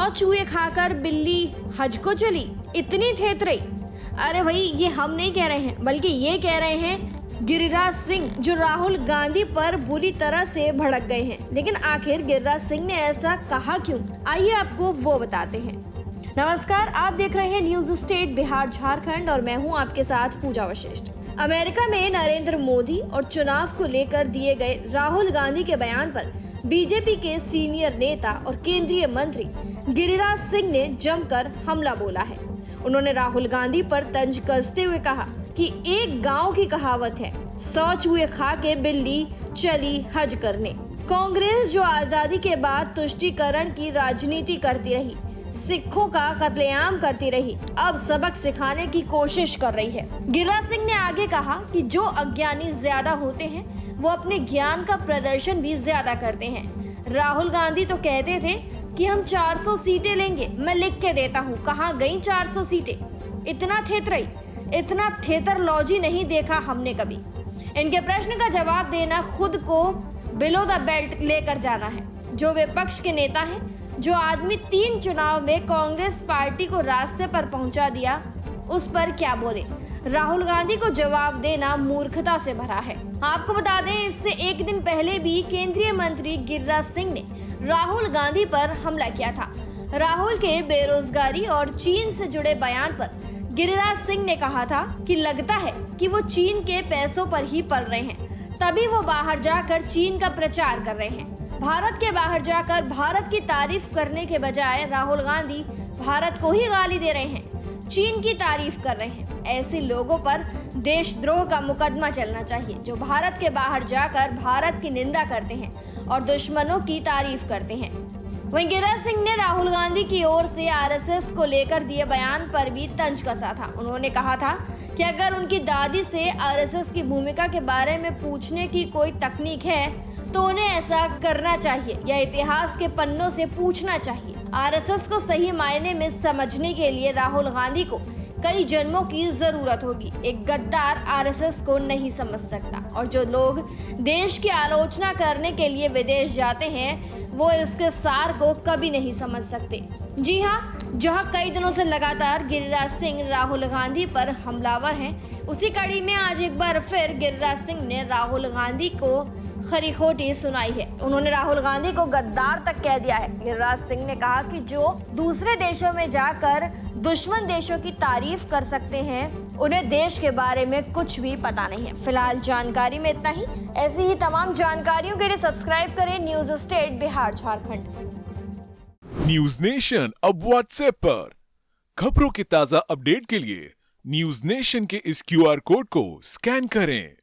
चूहे खाकर बिल्ली हज को चली, इतनी थेथरई। अरे भाई, ये हम नहीं कह रहे हैं, बल्कि ये कह रहे हैं गिरिराज सिंह, जो राहुल गांधी पर बुरी तरह से भड़क गए हैं। लेकिन आखिर गिरिराज सिंह ने ऐसा कहा क्यों, आइए आपको वो बताते हैं। नमस्कार, आप देख रहे हैं न्यूज स्टेट बिहार झारखंड और मैं हूं आपके साथ पूजा वशिष्ठ। अमेरिका में नरेंद्र मोदी और चुनाव को लेकर दिए गए राहुल गांधी के बयान पर बीजेपी के सीनियर नेता और केंद्रीय मंत्री गिरिराज सिंह ने जमकर हमला बोला है। उन्होंने राहुल गांधी पर तंज कसते हुए कहा कि एक गांव की कहावत है, 100 चूहे खा के बिल्ली चली हज करने। कांग्रेस जो आजादी के बाद तुष्टीकरण की राजनीति करती रही, सिखों का कत्लेआम करती रही, अब सबक सिखाने की कोशिश कर रही है। गिरिराज सिंह ने आगे कहा कि जो अज्ञानी ज्यादा होते हैं वो अपने ज्ञान का प्रदर्शन भी ज्यादा करते हैं। राहुल गांधी तो कहते थे कि हम 400 सीटें लेंगे, मैं लिख के देता हूँ, कहाँ गई 400 सीटें। इतना थेथरई, इतना थेतरलॉजी नहीं देखा हमने कभी। इनके प्रश्न का जवाब देना खुद को बिलो द बेल्ट लेकर जाना है। जो विपक्ष के नेता हैं, जो आदमी 3 चुनाव में कांग्रेस पार्टी को रास्ते पर पहुंचा दिया, उस पर क्या बोले। राहुल गांधी को जवाब देना मूर्खता से भरा है। आपको बता दें, इससे एक दिन पहले भी केंद्रीय मंत्री गिरिराज सिंह ने राहुल गांधी पर हमला किया था। राहुल के बेरोजगारी और चीन से जुड़े बयान पर गिरिराज सिंह ने कहा था कि लगता है कि वो चीन के पैसों पर ही पल रहे हैं, तभी वो बाहर जाकर चीन का प्रचार कर रहे हैं। भारत के बाहर जाकर भारत की तारीफ करने के बजाय राहुल गांधी भारत को ही गाली दे रहे हैं, चीन की तारीफ कर रहे हैं। ऐसे लोगों पर देशद्रोह का मुकदमा चलना चाहिए, जो भारत के बाहर जाकर भारत की निंदा करते हैं और दुश्मनों की तारीफ करते हैं। वहीं गिरिराज सिंह ने राहुल गांधी की ओर से आरएसएस को लेकर दिए बयान पर भी तंज कसा था। उन्होंने कहा था कि अगर उनकी दादी से आरएसएस की भूमिका के बारे में पूछने की कोई तकनीक है तो उन्हें ऐसा करना चाहिए या इतिहास के पन्नों से पूछना चाहिए। आरएसएस को सही मायने में समझने के लिए राहुल गांधी को कई जन्मों की जरूरत होगी। एक गद्दार आरएसएस को नहीं समझ सकता, और जो लोग देश की आलोचना करने के लिए विदेश जाते हैं वो इसके सार को कभी नहीं समझ सकते। जी हाँ, जहाँ कई दिनों से लगातार गिरिराज सिंह राहुल गांधी पर हमलावर हैं, उसी कड़ी में आज एक बार फिर गिरिराज सिंह ने राहुल गांधी को खरी खोटी सुनाई है। उन्होंने राहुल गांधी को गद्दार तक कह दिया है। गिरिराज सिंह ने कहा कि जो दूसरे देशों में जाकर दुश्मन देशों की तारीफ कर सकते हैं, उन्हें देश के बारे में कुछ भी पता नहीं है। फिलहाल जानकारी में इतना ही। ऐसी ही तमाम जानकारियों के लिए सब्सक्राइब करें news state Bihar Jharkhand. News nation अब व्हाट्सएप पर खबरों के ताजा अपडेट के लिए न्यूज नेशन के इस QR कोड को स्कैन करें।